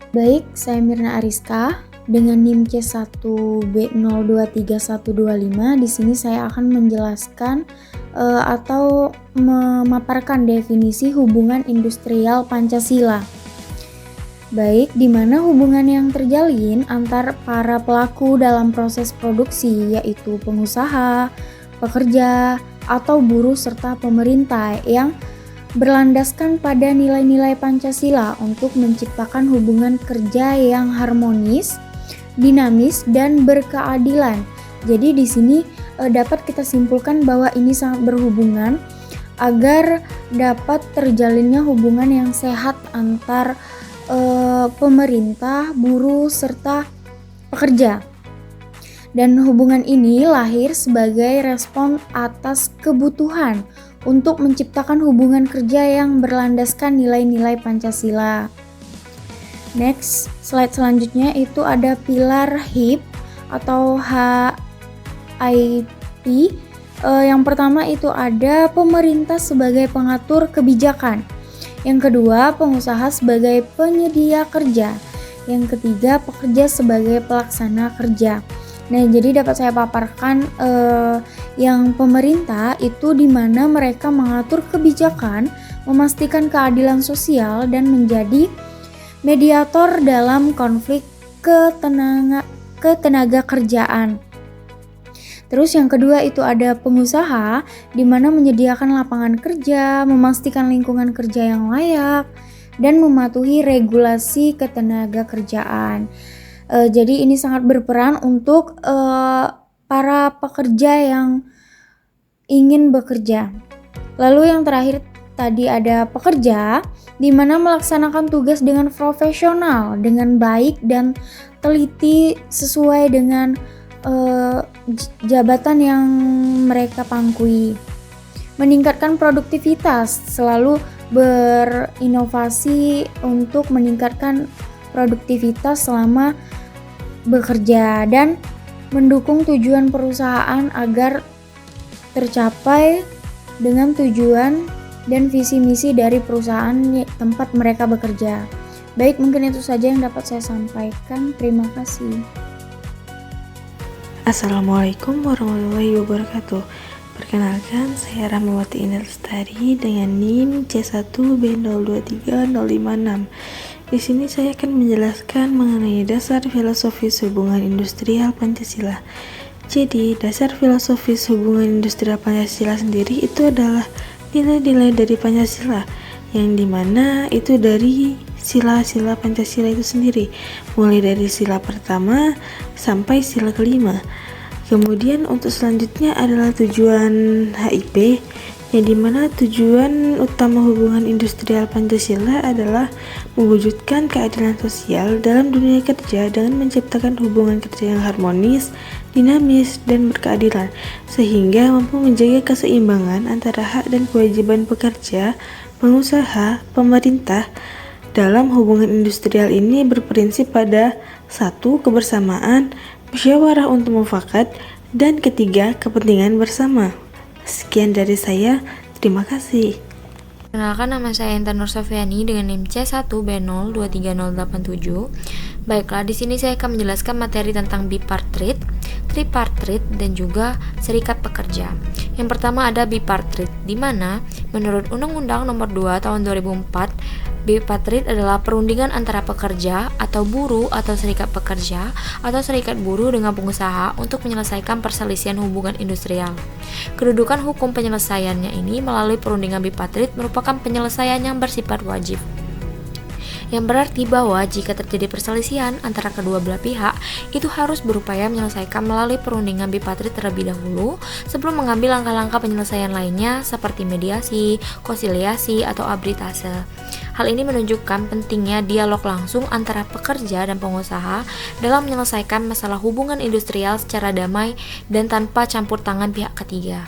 Baik, saya Mirna Ariska dengan NIM C1B023125. Di sini saya akan menjelaskan atau memaparkan definisi hubungan industrial Pancasila. Baik, di mana hubungan yang terjalin antar para pelaku dalam proses produksi, yaitu pengusaha, pekerja, atau buruh serta pemerintah yang berlandaskan pada nilai-nilai Pancasila untuk menciptakan hubungan kerja yang harmonis, dinamis, dan berkeadilan. Jadi di sini dapat kita simpulkan bahwa ini sangat berhubungan agar dapat terjalinnya hubungan yang sehat antar pemerintah, buruh, serta pekerja. Dan hubungan ini lahir sebagai respon atas kebutuhan untuk menciptakan hubungan kerja yang berlandaskan nilai-nilai Pancasila. Next, slide selanjutnya itu ada pilar HIP atau HIP. Yang pertama itu ada pemerintah sebagai pengatur kebijakan. Yang kedua, pengusaha sebagai penyedia kerja. Yang ketiga, pekerja sebagai pelaksana kerja. Nah, jadi dapat saya paparkan yang pemerintah itu di mana mereka mengatur kebijakan, memastikan keadilan sosial dan menjadi mediator dalam konflik ketenaga kerjaan. Terus yang kedua itu ada pengusaha di mana menyediakan lapangan kerja, memastikan lingkungan kerja yang layak dan mematuhi regulasi ketenaga kerjaan. Jadi ini sangat berperan untuk para pekerja yang ingin bekerja. Lalu yang terakhir tadi ada pekerja di mana melaksanakan tugas dengan profesional, dengan baik dan teliti sesuai dengan jabatan yang mereka pangkui. Meningkatkan produktivitas, selalu berinovasi untuk meningkatkan produktivitas selama bekerja dan mendukung tujuan perusahaan agar tercapai dengan tujuan dan visi misi dari perusahaan tempat mereka bekerja. Baik, mungkin itu saja yang dapat saya sampaikan. Terima kasih. Assalamualaikum warahmatullahi wabarakatuh. Perkenalkan, saya Rahmawati Indah Lestari dengan NIM C1B023056. Di sini saya akan menjelaskan mengenai dasar filosofis hubungan industrial Pancasila. Jadi, dasar filosofis hubungan industrial Pancasila sendiri itu adalah nilai-nilai dari Pancasila, yang dimana itu dari sila-sila Pancasila itu sendiri, mulai dari sila pertama sampai sila kelima. Kemudian untuk selanjutnya adalah tujuan HIP, yang dimana tujuan utama hubungan industrial Pancasila adalah mewujudkan keadilan sosial dalam dunia kerja dengan menciptakan hubungan kerja yang harmonis, dinamis, dan berkeadilan, sehingga mampu menjaga keseimbangan antara hak dan kewajiban pekerja, pengusaha, pemerintah. Dalam hubungan industrial ini berprinsip pada 1. Kebersamaan, musyawarah untuk mufakat, dan ketiga, kepentingan bersama. Sekian dari saya, terima kasih. Perkenalkan, nama saya Intan Nur Sofiani dengan NIM C1B023087. Baiklah, di sini saya akan menjelaskan materi tentang bipartite, tripartite, dan juga serikat pekerja. Yang pertama ada bipartite, di mana menurut Undang-Undang Nomor 2 Tahun 2004, bipartite adalah perundingan antara pekerja atau buruh atau serikat pekerja atau serikat buruh dengan pengusaha untuk menyelesaikan perselisihan hubungan industrial. Kedudukan hukum penyelesaiannya ini melalui perundingan bipartite merupakan penyelesaian yang bersifat wajib, yang berarti bahwa jika terjadi perselisihan antara kedua belah pihak, itu harus berupaya menyelesaikan melalui perundingan bipartite terlebih dahulu sebelum mengambil langkah-langkah penyelesaian lainnya seperti mediasi, konsiliasi, atau arbitrase. Hal ini menunjukkan pentingnya dialog langsung antara pekerja dan pengusaha dalam menyelesaikan masalah hubungan industrial secara damai dan tanpa campur tangan pihak ketiga.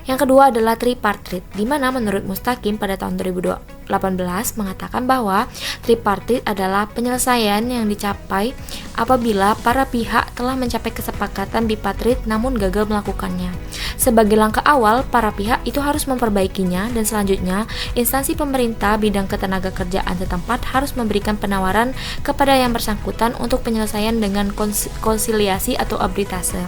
Yang kedua adalah tripartite, di mana menurut Mustaqim pada tahun 2015 18 mengatakan bahwa tripartit adalah penyelesaian yang dicapai apabila para pihak telah mencapai kesepakatan bipartit namun gagal melakukannya. Sebagai langkah awal, para pihak itu harus memperbaikinya dan selanjutnya instansi pemerintah bidang ketenagakerjaan setempat harus memberikan penawaran kepada yang bersangkutan untuk penyelesaian dengan konsiliasi atau arbitrase.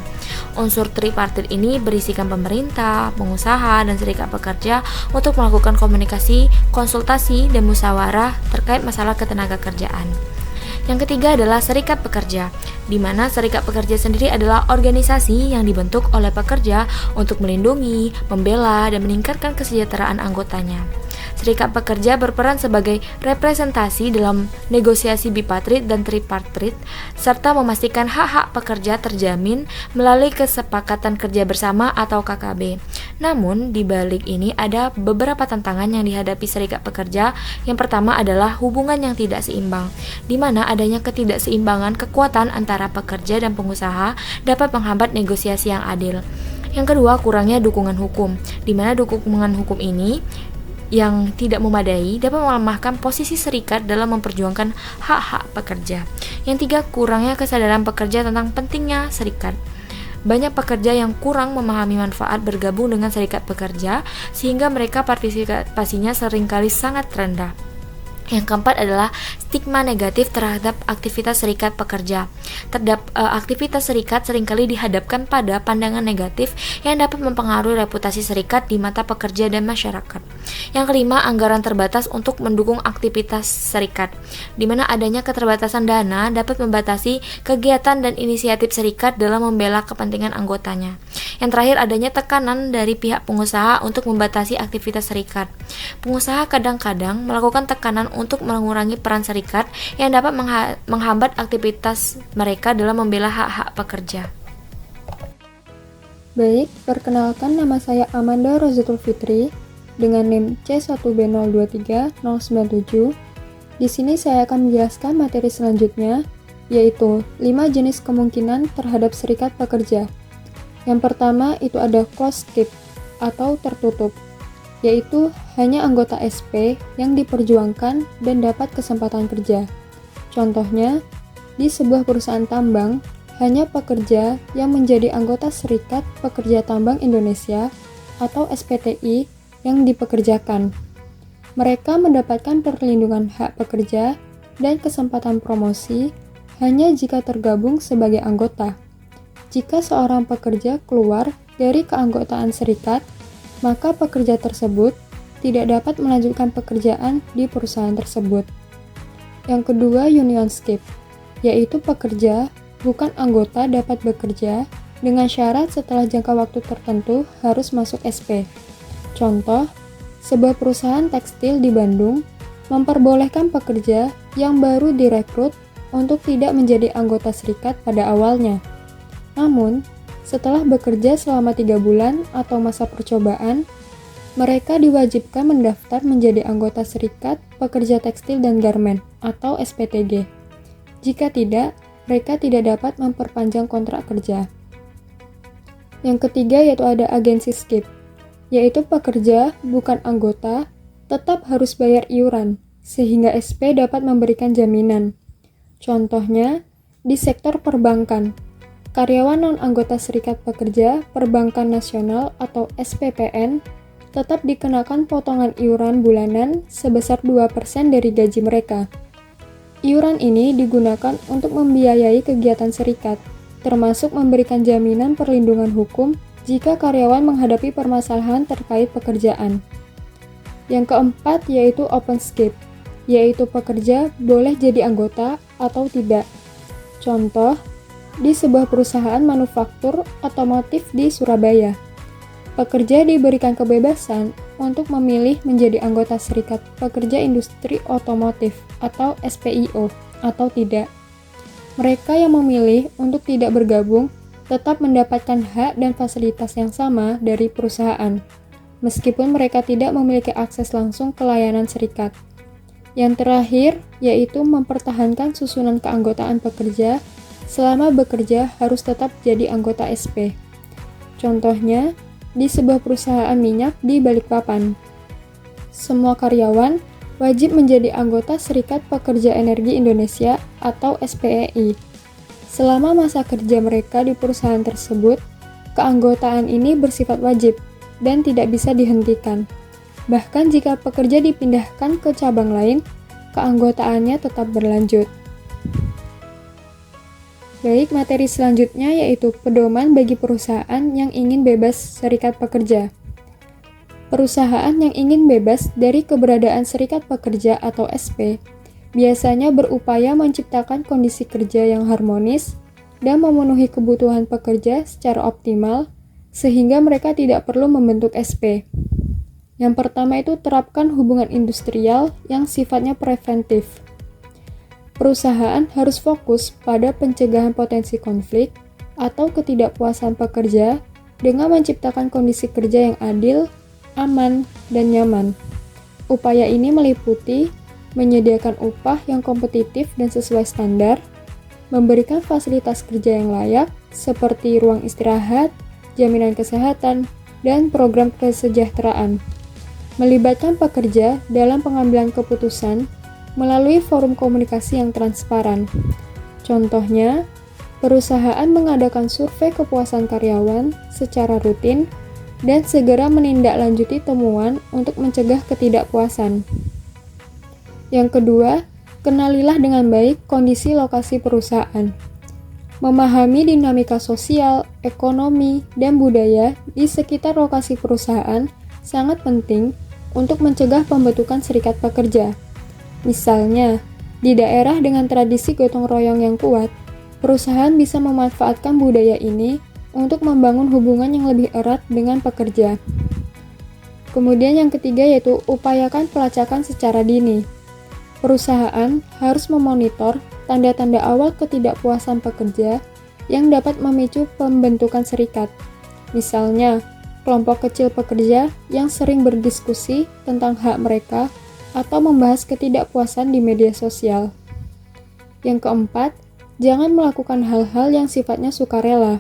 Unsur tripartit ini berisikan pemerintah, pengusaha, dan serikat pekerja untuk melakukan komunikasi, konsultasi, dan musyawarah terkait masalah ketenagakerjaan. Yang ketiga adalah serikat pekerja, di mana serikat pekerja sendiri adalah organisasi yang dibentuk oleh pekerja untuk melindungi, membela, dan meningkatkan kesejahteraan anggotanya. Serikat pekerja berperan sebagai representasi dalam negosiasi bipartit dan tripartit, serta memastikan hak-hak pekerja terjamin melalui kesepakatan kerja bersama atau KKB. Namun, di balik ini ada beberapa tantangan yang dihadapi serikat pekerja. Yang pertama adalah hubungan yang tidak seimbang, di mana adanya ketidakseimbangan kekuatan antara pekerja dan pengusaha dapat menghambat negosiasi yang adil. Yang kedua, kurangnya dukungan hukum, di mana dukungan hukum ini yang tidak memadai dapat melemahkan posisi serikat dalam memperjuangkan hak-hak pekerja. Yang tiga, kurangnya kesadaran pekerja tentang pentingnya serikat. Banyak pekerja yang kurang memahami manfaat bergabung dengan serikat pekerja sehingga mereka partisipasinya seringkali sangat rendah. Yang keempat adalah stigma negatif terhadap aktivitas serikat pekerja. Aktivitas serikat seringkali dihadapkan pada pandangan negatif yang dapat mempengaruhi reputasi serikat di mata pekerja dan masyarakat. Yang kelima, anggaran terbatas untuk mendukung aktivitas serikat, di mana adanya keterbatasan dana dapat membatasi kegiatan dan inisiatif serikat dalam membela kepentingan anggotanya. Yang terakhir, adanya tekanan dari pihak pengusaha untuk membatasi aktivitas serikat. Pengusaha kadang-kadang melakukan tekanan untuk mengurangi peran serikat yang dapat menghambat aktivitas mereka dalam membela hak-hak pekerja. Baik, perkenalkan nama saya Amanda Rozatul Fitri dengan NIM C1B023097. Di sini saya akan menjelaskan materi selanjutnya, yaitu 5 jenis kemungkinan terhadap serikat pekerja. Yang pertama itu ada closed skip atau tertutup, yaitu hanya anggota SP yang diperjuangkan dan dapat kesempatan kerja. Contohnya, di sebuah perusahaan tambang, hanya pekerja yang menjadi anggota Serikat Pekerja Tambang Indonesia atau SPTI yang dipekerjakan. Mereka mendapatkan perlindungan hak pekerja dan kesempatan promosi hanya jika tergabung sebagai anggota. Jika seorang pekerja keluar dari keanggotaan serikat, maka pekerja tersebut tidak dapat melanjutkan pekerjaan di perusahaan tersebut. Yang kedua, union skip, yaitu pekerja bukan anggota dapat bekerja dengan syarat setelah jangka waktu tertentu harus masuk SP. Contoh, sebuah perusahaan tekstil di Bandung memperbolehkan pekerja yang baru direkrut untuk tidak menjadi anggota serikat pada awalnya. Namun, setelah bekerja selama 3 bulan atau masa percobaan, mereka diwajibkan mendaftar menjadi anggota Serikat Pekerja Tekstil dan Garmen atau SPTG. Jika tidak, mereka tidak dapat memperpanjang kontrak kerja. Yang ketiga yaitu ada agensi skip, yaitu pekerja bukan anggota tetap harus bayar iuran, sehingga SP dapat memberikan jaminan. Contohnya, di sektor perbankan, karyawan non-anggota Serikat Pekerja Perbankan Nasional atau SPPN tetap dikenakan potongan iuran bulanan sebesar 2% dari gaji mereka. Iuran ini digunakan untuk membiayai kegiatan serikat, termasuk memberikan jaminan perlindungan hukum jika karyawan menghadapi permasalahan terkait pekerjaan. Yang keempat yaitu open skip, yaitu pekerja boleh jadi anggota atau tidak. Contoh, di sebuah perusahaan manufaktur otomotif di Surabaya, pekerja diberikan kebebasan untuk memilih menjadi anggota Serikat Pekerja Industri Otomotif atau SPIO atau tidak. Mereka yang memilih untuk tidak bergabung tetap mendapatkan hak dan fasilitas yang sama dari perusahaan, meskipun mereka tidak memiliki akses langsung ke layanan serikat. Yang terakhir yaitu mempertahankan susunan keanggotaan pekerja selama bekerja harus tetap jadi anggota SP. Contohnya, di sebuah perusahaan minyak di Balikpapan, semua karyawan wajib menjadi anggota Serikat Pekerja Energi Indonesia atau SPEI. Selama masa kerja mereka di perusahaan tersebut, keanggotaan ini bersifat wajib dan tidak bisa dihentikan. Bahkan jika pekerja dipindahkan ke cabang lain, keanggotaannya tetap berlanjut. Baik, materi selanjutnya yaitu pedoman bagi perusahaan yang ingin bebas serikat pekerja. Perusahaan yang ingin bebas dari keberadaan serikat pekerja atau SP biasanya berupaya menciptakan kondisi kerja yang harmonis dan memenuhi kebutuhan pekerja secara optimal sehingga mereka tidak perlu membentuk SP. Yang pertama itu terapkan hubungan industrial yang sifatnya preventif. Perusahaan harus fokus pada pencegahan potensi konflik atau ketidakpuasan pekerja dengan menciptakan kondisi kerja yang adil, aman, dan nyaman. Upaya ini meliputi menyediakan upah yang kompetitif dan sesuai standar, memberikan fasilitas kerja yang layak seperti ruang istirahat, jaminan kesehatan, dan program kesejahteraan. Melibatkan pekerja dalam pengambilan keputusan melalui forum komunikasi yang transparan. Contohnya, perusahaan mengadakan survei kepuasan karyawan secara rutin dan segera menindaklanjuti temuan untuk mencegah ketidakpuasan. Yang kedua, kenalilah dengan baik kondisi lokasi perusahaan. Memahami dinamika sosial, ekonomi, dan budaya di sekitar lokasi perusahaan sangat penting untuk mencegah pembentukan serikat pekerja. Misalnya, di daerah dengan tradisi gotong royong yang kuat, perusahaan bisa memanfaatkan budaya ini untuk membangun hubungan yang lebih erat dengan pekerja. Kemudian yang ketiga yaitu upayakan pelacakan secara dini. Perusahaan harus memonitor tanda-tanda awal ketidakpuasan pekerja yang dapat memicu pembentukan serikat. Misalnya, kelompok kecil pekerja yang sering berdiskusi tentang hak mereka atau membahas ketidakpuasan di media sosial. Yang keempat, jangan melakukan hal-hal yang sifatnya sukarela.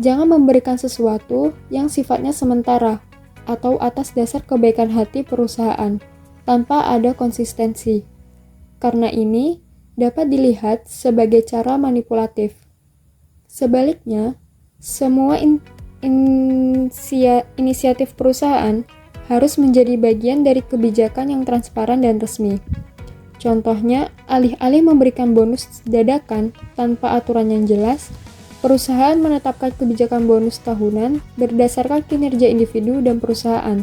Jangan memberikan sesuatu yang sifatnya sementara atau atas dasar kebaikan hati perusahaan tanpa ada konsistensi. Karena ini dapat dilihat sebagai cara manipulatif. Sebaliknya, semua inisiatif perusahaan harus menjadi bagian dari kebijakan yang transparan dan resmi. Contohnya, alih-alih memberikan bonus dadakan tanpa aturan yang jelas, perusahaan menetapkan kebijakan bonus tahunan berdasarkan kinerja individu dan perusahaan.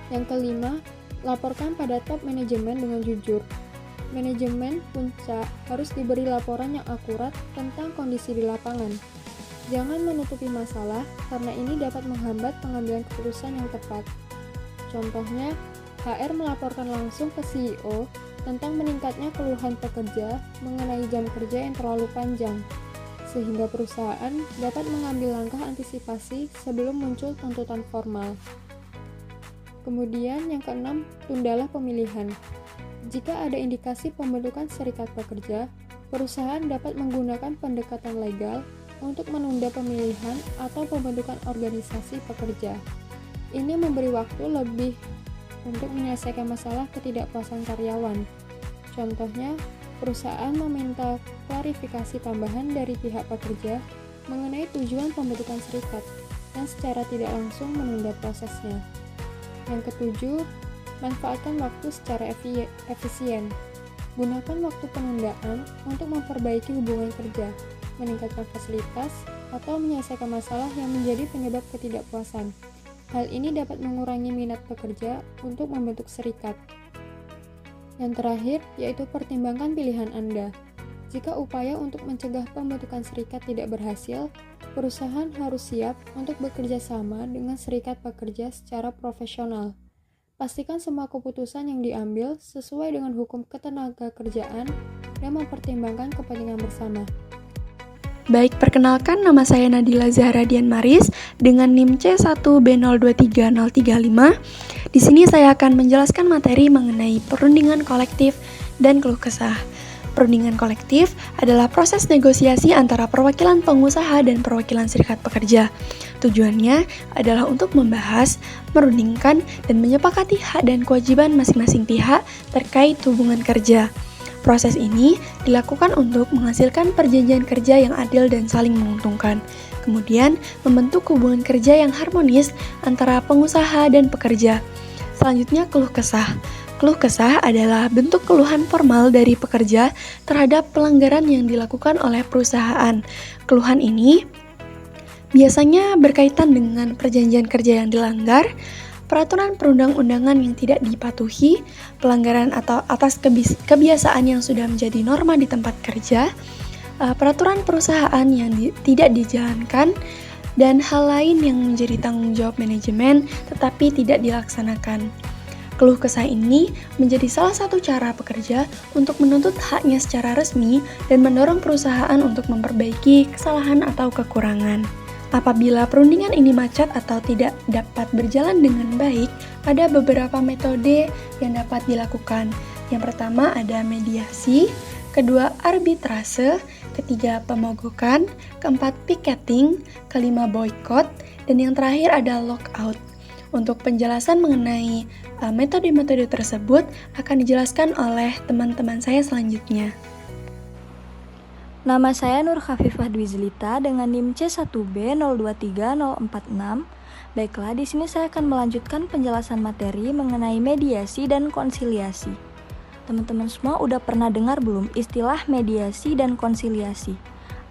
Yang kelima, laporkan pada top manajemen dengan jujur. Manajemen puncak harus diberi laporan yang akurat tentang kondisi di lapangan. Jangan menutupi masalah karena ini dapat menghambat pengambilan keputusan yang tepat. Contohnya, HR melaporkan langsung ke CEO tentang meningkatnya keluhan pekerja mengenai jam kerja yang terlalu panjang, sehingga perusahaan dapat mengambil langkah antisipasi sebelum muncul tuntutan formal. Kemudian yang keenam, tundalah pemilihan. Jika ada indikasi pembentukan serikat pekerja, perusahaan dapat menggunakan pendekatan legal untuk menunda pemilihan atau pembentukan organisasi pekerja. Ini memberi waktu lebih untuk menyelesaikan masalah ketidakpuasan karyawan. Contohnya, perusahaan meminta klarifikasi tambahan dari pihak pekerja mengenai tujuan pembentukan serikat dan secara tidak langsung menunda prosesnya. Yang ketujuh, manfaatkan waktu secara efisien. Gunakan waktu penundaan untuk memperbaiki hubungan kerja, meningkatkan fasilitas, atau menyelesaikan masalah yang menjadi penyebab ketidakpuasan. Hal ini dapat mengurangi minat pekerja untuk membentuk serikat. Yang terakhir, yaitu pertimbangkan pilihan Anda. Jika upaya untuk mencegah pembentukan serikat tidak berhasil, perusahaan harus siap untuk bekerja sama dengan serikat pekerja secara profesional. Pastikan semua keputusan yang diambil sesuai dengan hukum ketenagakerjaan dan mempertimbangkan kepentingan bersama. Baik, perkenalkan nama saya Nadila Zahra Dian Maris dengan NIM C1B023035. Di sini saya akan menjelaskan materi mengenai perundingan kolektif dan keluh kesah. Perundingan kolektif adalah proses negosiasi antara perwakilan pengusaha dan perwakilan serikat pekerja. Tujuannya adalah untuk membahas, merundingkan, dan menyepakati hak dan kewajiban masing-masing pihak terkait hubungan kerja. Proses ini dilakukan untuk menghasilkan perjanjian kerja yang adil dan saling menguntungkan. Kemudian, membentuk hubungan kerja yang harmonis antara pengusaha dan pekerja. Selanjutnya, keluh kesah. Keluh kesah adalah bentuk keluhan formal dari pekerja terhadap pelanggaran yang dilakukan oleh perusahaan. Keluhan ini biasanya berkaitan dengan perjanjian kerja yang dilanggar, peraturan perundang-undangan yang tidak dipatuhi, pelanggaran atau atas kebiasaan yang sudah menjadi norma di tempat kerja, peraturan perusahaan yang tidak dijalankan, dan hal lain yang menjadi tanggung jawab manajemen tetapi tidak dilaksanakan. Keluh kesah ini menjadi salah satu cara pekerja untuk menuntut haknya secara resmi dan mendorong perusahaan untuk memperbaiki kesalahan atau kekurangan. Apabila perundingan ini macet atau tidak dapat berjalan dengan baik, ada beberapa metode yang dapat dilakukan. Yang pertama ada mediasi, kedua arbitrase, ketiga pemogokan, keempat picketing, kelima boykot, dan yang terakhir ada lockout. Untuk penjelasan mengenai metode-metode tersebut akan dijelaskan oleh teman-teman saya selanjutnya. Nama saya Nur Khafifah Dwi Zlita dengan NIM C1B023046. Baiklah, di sini saya akan melanjutkan penjelasan materi mengenai mediasi dan konsiliasi. Teman-teman semua udah pernah dengar belum istilah mediasi dan konsiliasi?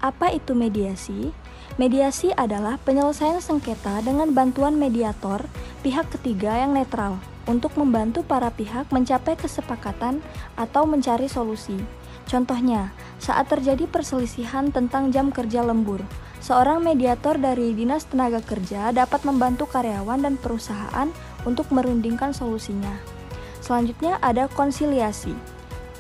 Apa itu mediasi? Mediasi adalah penyelesaian sengketa dengan bantuan mediator, pihak ketiga yang netral, untuk membantu para pihak mencapai kesepakatan atau mencari solusi. Contohnya, saat terjadi perselisihan tentang jam kerja lembur, seorang mediator dari Dinas Tenaga Kerja dapat membantu karyawan dan perusahaan untuk merundingkan solusinya. Selanjutnya ada konsiliasi.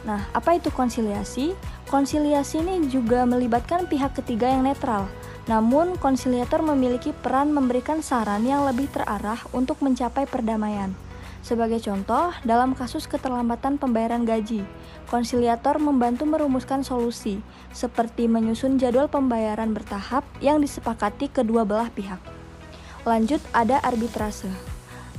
Nah, apa itu konsiliasi? Konsiliasi ini juga melibatkan pihak ketiga yang netral. Namun, konsiliator memiliki peran memberikan saran yang lebih terarah untuk mencapai perdamaian. Sebagai contoh, dalam kasus keterlambatan pembayaran gaji, konsiliator membantu merumuskan solusi, seperti menyusun jadwal pembayaran bertahap yang disepakati kedua belah pihak. Lanjut, ada arbitrase.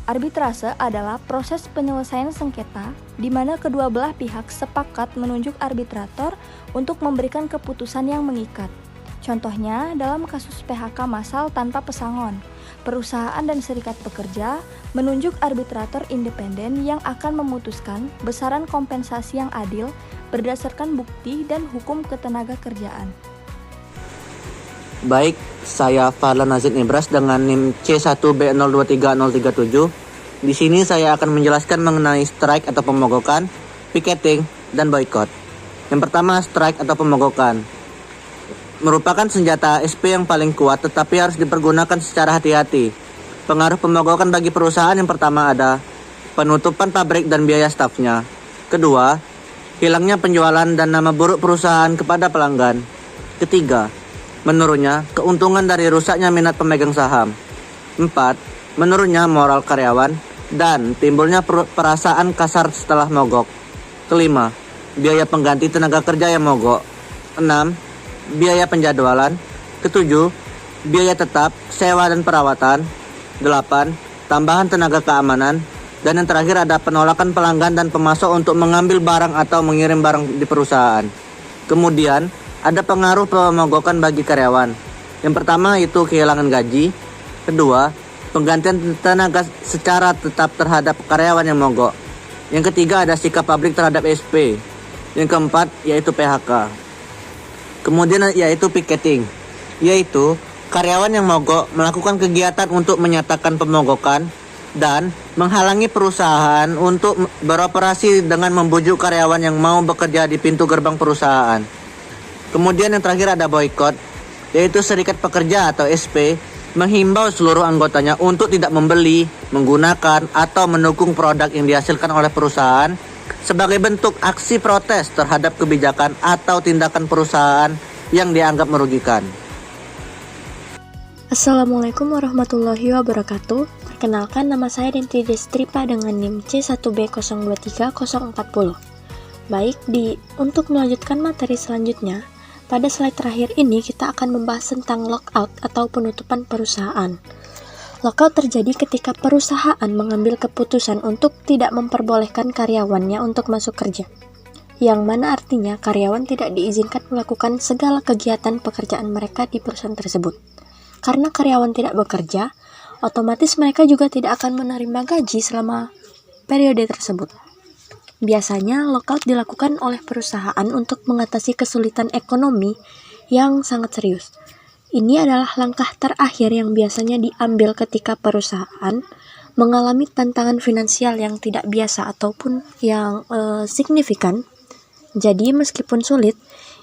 Arbitrase adalah proses penyelesaian sengketa di mana kedua belah pihak sepakat menunjuk arbitrator untuk memberikan keputusan yang mengikat. Contohnya, dalam kasus PHK massal tanpa pesangon, perusahaan dan serikat pekerja menunjuk arbitrator independen yang akan memutuskan besaran kompensasi yang adil berdasarkan bukti dan hukum ketenagakerjaan. Baik, saya Fadlan Nazid Ibras dengan NIM C1B023037. Di sini saya akan menjelaskan mengenai strike atau pemogokan, picketing, dan boykot. Yang pertama, strike atau pemogokan merupakan senjata SP yang paling kuat tetapi harus dipergunakan secara hati-hati. Pengaruh pemogokan bagi perusahaan yang pertama ada penutupan pabrik dan biaya stafnya. Kedua, hilangnya penjualan dan nama buruk perusahaan kepada pelanggan. Ketiga, menurunnya keuntungan dari rusaknya minat pemegang saham. 4. Menurunnya moral karyawan dan timbulnya perasaan kasar setelah mogok. Kelima, biaya pengganti tenaga kerja yang mogok. 6. Biaya penjadwalan. Ketujuh, biaya tetap, sewa dan perawatan. 8. Tambahan tenaga keamanan. Dan yang terakhir ada penolakan pelanggan dan pemasok untuk mengambil barang atau mengirim barang di perusahaan. Kemudian, ada pengaruh pemogokan bagi karyawan. Yang pertama itu kehilangan gaji. Kedua, penggantian tenaga secara tetap terhadap karyawan yang mogok. Yang ketiga ada sikap pabrik terhadap SP. Yang keempat yaitu PHK. Kemudian yaitu picketing, yaitu karyawan yang mogok melakukan kegiatan untuk menyatakan pemogokan dan menghalangi perusahaan untuk beroperasi dengan membujuk karyawan yang mau bekerja di pintu gerbang perusahaan. Kemudian yang terakhir ada boykot, yaitu serikat pekerja atau SP menghimbau seluruh anggotanya untuk tidak membeli, menggunakan, atau mendukung produk yang dihasilkan oleh perusahaan sebagai bentuk aksi protes terhadap kebijakan atau tindakan perusahaan yang dianggap merugikan. Assalamualaikum warahmatullahi wabarakatuh. Perkenalkan, nama saya Denti Destripa dengan NIM C1B023040. Baik, untuk melanjutkan materi selanjutnya, Pada slide terakhir ini kita akan membahas tentang lockout atau penutupan perusahaan. Lockout terjadi ketika perusahaan mengambil keputusan untuk tidak memperbolehkan karyawannya untuk masuk kerja, yang mana artinya karyawan tidak diizinkan melakukan segala kegiatan pekerjaan mereka di perusahaan tersebut. Karena karyawan tidak bekerja, otomatis mereka juga tidak akan menerima gaji selama periode tersebut. Biasanya, lockout dilakukan oleh perusahaan untuk mengatasi kesulitan ekonomi yang sangat serius. Ini adalah langkah terakhir yang biasanya diambil ketika perusahaan mengalami tantangan finansial yang tidak biasa ataupun yang signifikan. Jadi, meskipun sulit,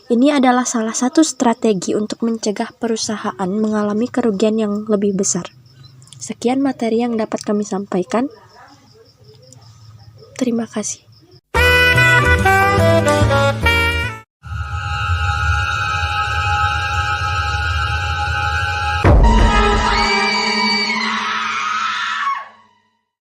ini adalah salah satu strategi untuk mencegah perusahaan mengalami kerugian yang lebih besar. Sekian materi yang dapat kami sampaikan. Terima kasih.